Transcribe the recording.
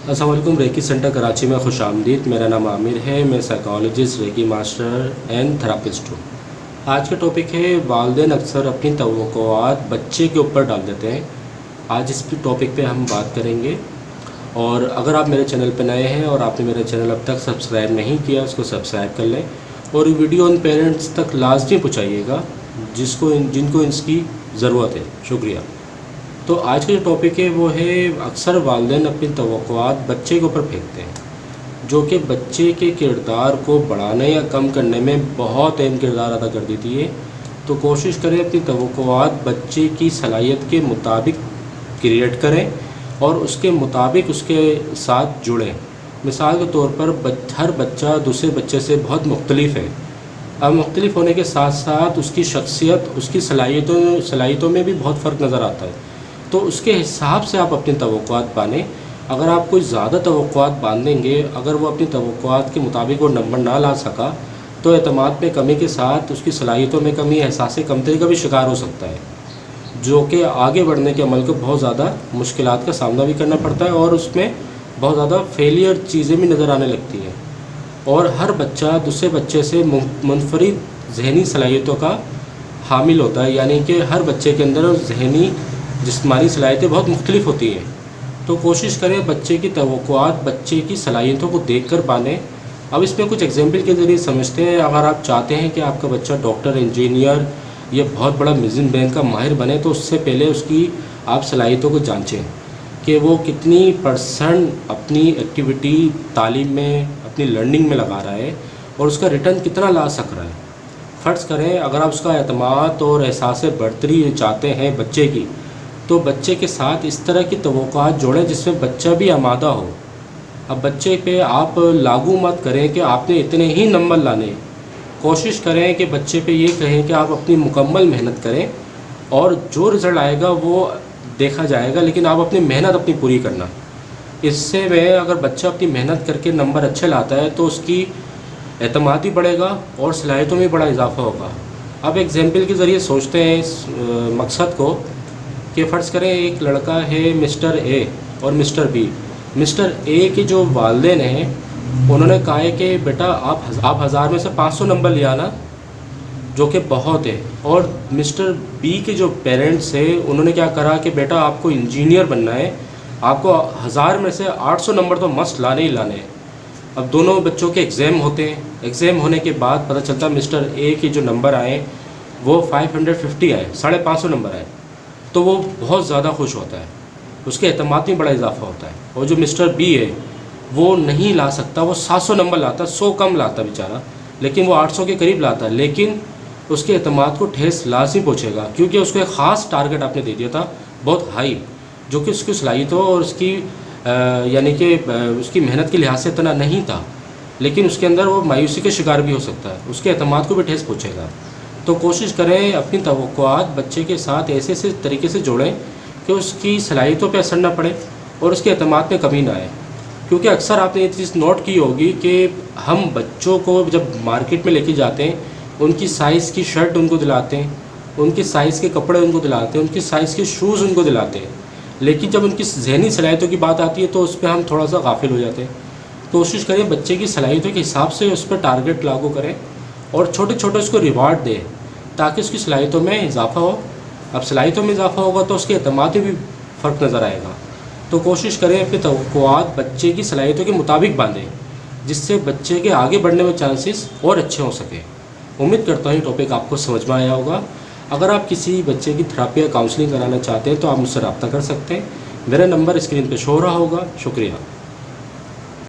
अस्सलाम वालेकुम। Recce centre Karachi में खुश आमदीद। मेरा नाम आमिर है। मैं psychologist, reiki master and therapist हूँ। आज का टॉपिक है वालिदैन अक्सर अपनी तवक्कुआत बच्चे के ऊपर डाल देते हैं। आज इस टॉपिक पे हम बात करेंगे। और अगर आप मेरे चैनल पर नए हैं और आपने मेरा चैनल अब तक सब्सक्राइब नहीं किया, उसको सब्सक्राइब कर लें और वीडियो उन पेरेंट्स तक लाजमी पहुँचाइएगा जिनको इसकी ज़रूरत है। शुक्रिया। तो आज का जो टॉपिक है वो है अक्सर वालिदैन अपनी तवक्कुआत बच्चे के ऊपर फेंकते हैं, जो कि बच्चे के किरदार को बढ़ाने या कम करने में बहुत अहम किरदार अदा कर देती है। तो कोशिश करें अपनी तवक्कुआत बच्चे की सलाहियत के मुताबिक क्रिएट करें और उसके मुताबिक उसके साथ जुड़ें। मिसाल के तौर पर हर बच्चा दूसरे बच्चे से बहुत मुख्तलिफ है। अब मुख्तलिफ होने के साथ साथ उसकी शख्सियत, उसकी सलाहियतों में भी बहुत फ़र्क नज़र आता है। तो उसके हिसाब से आप अपनी तवक्कुआत बांधें। अगर आप कोई ज़्यादा तवक्कुआत बांधेंगे, अगर वो अपनी तवक्कुआत के मुताबिक वो नंबर ना ला सका, तो एतमाद में कमी के साथ उसकी सलाहियतों में कमी, एहसास कमतरी का भी शिकार हो सकता है, जो कि आगे बढ़ने के अमल को बहुत ज़्यादा मुश्किलात का सामना भी करना पड़ता है और उसमें बहुत ज़्यादा फेलियर चीज़ें भी नज़र आने लगती हैं। और हर बच्चा दूसरे बच्चे से मुनफरिद जहनी सलाहियतों का हामिल होता है, यानी कि हर बच्चे के अंदर जहनी जिस्मानी सलाहियतें बहुत मुख्तलिफ होती हैं। तो कोशिश करें बच्चे की तवक्कुआत बच्चे की सलाहियतों को देखकर बांधें। अब इसमें कुछ एग्जाम्पल के ज़रिए समझते हैं। अगर आप चाहते हैं कि आपका बच्चा डॉक्टर, इंजीनियर या बहुत बड़ा म्यूजिक बैंड का माहिर बने, तो उससे पहले उसकी आप सलाहियतों को जांचें कि वो कितनी % अपनी एक्टिविटी तालीम में, अपनी लर्निंग में लगा रहा है और उसका रिटर्न कितना ला सक रहा है। फ़र्ज़ करें अगर आप उसका एतमाद और एहसास बरतरी चाहते हैं बच्चे की, तो बच्चे के साथ इस तरह की तवक्कुआत जोड़ें जिसमें बच्चा भी आमादा हो। अब बच्चे पे आप लागू मत करें कि आपने इतने ही नंबर लाने। कोशिश करें कि बच्चे पे ये कहें कि आप अपनी मुकम्मल मेहनत करें और जो रिज़ल्ट आएगा वो देखा जाएगा, लेकिन आप अपनी मेहनत अपनी पूरी करना। इससे में अगर बच्चा अपनी मेहनत करके नंबर अच्छे लाता है तो उसकी एतमाद भी बढ़ेगा और सलाहियतों में बड़ा इजाफा होगा। अब एग्जाम्पल के ज़रिए सोचते हैं इस मकसद को कि फ़र्ज़ करें एक लड़का है मिस्टर ए और मिस्टर बी। मिस्टर ए के जो वालिदैन हैं उन्होंने कहा है कि बेटा आप 1000 में से 500 नंबर ले आना, जो कि बहुत है। और मिस्टर बी के जो पेरेंट्स हैं उन्होंने क्या करा कि बेटा आपको इंजीनियर बनना है, आपको 1000 में से 800 नंबर तो मस्ट लाने ही लाने हैं। अब दोनों बच्चों के एग्ज़ाम होते हैं। एग्ज़ाम होने के बाद पता चलता मिस्टर ए के जो नंबर आए वो 550 आए, 550 नंबर आए। तो वो बहुत ज़्यादा खुश होता है, उसके एतमाद में बड़ा इजाफा होता है। और जो मिस्टर बी है वो नहीं ला सकता, वो 700 नंबर लाता, 100 कम लाता बेचारा, लेकिन वो 800 के करीब लाता, लेकिन उसके एतमाद को ठेस लाजमी पहुँचेगा, क्योंकि उसको एक ख़ास टारगेट आपने दे दिया था बहुत हाई, जो कि उसकी सलाहियतों और उसकी यानी कि उसकी मेहनत के लिहाज से इतना नहीं था, लेकिन उसके अंदर वो मायूसी का शिकार भी हो सकता है, उसके एतमाद को भी ठेस पहुँचेगा। तो कोशिश करें अपनी तवक्कुआत बच्चे के साथ ऐसे तरीके से जोड़ें कि उसकी सलाहियतों पे असर ना पड़े और उसके एतमाद में कमी ना आए। क्योंकि अक्सर आपने ये चीज़ नोट की होगी कि हम बच्चों को जब मार्केट में लेके जाते हैं, उनकी साइज़ की शर्ट उनको दिलाते हैं, उनकी साइज़ के कपड़े उनको दिलाते हैं, उनकी साइज़ के शूज़ उनको दिलाते हैं, लेकिन जब उनकी जहनी सलाहियतों की बात आती है तो उस पर हम थोड़ा सा गाफिल हो जाते हैं। कोशिश करें बच्चे की सलाहियतों के हिसाब से उस पर टारगेट लागू करें और छोटे छोटे उसको रिवार्ड दें ताकि उसकी सलाहियतों में इजाफा हो। अब सलाहियतों में इजाफा होगा तो उसके एतमाद में भी फ़र्क नज़र आएगा। तो कोशिश करें अपनी तवक्कुआत बच्चे की सलाहियतों के मुताबिक बांधें, जिससे बच्चे के आगे बढ़ने में चांसेस और अच्छे हो सके। उम्मीद करता हूँ ये टॉपिक आपको समझ में आया होगा। अगर आप किसी बच्चे की थेरेपी या काउंसलिंग कराना चाहते हैं तो आप मुझसे रब्ता कर सकते हैं। मेरा नंबर स्क्रीन पर शो हो रहा होगा। शुक्रिया।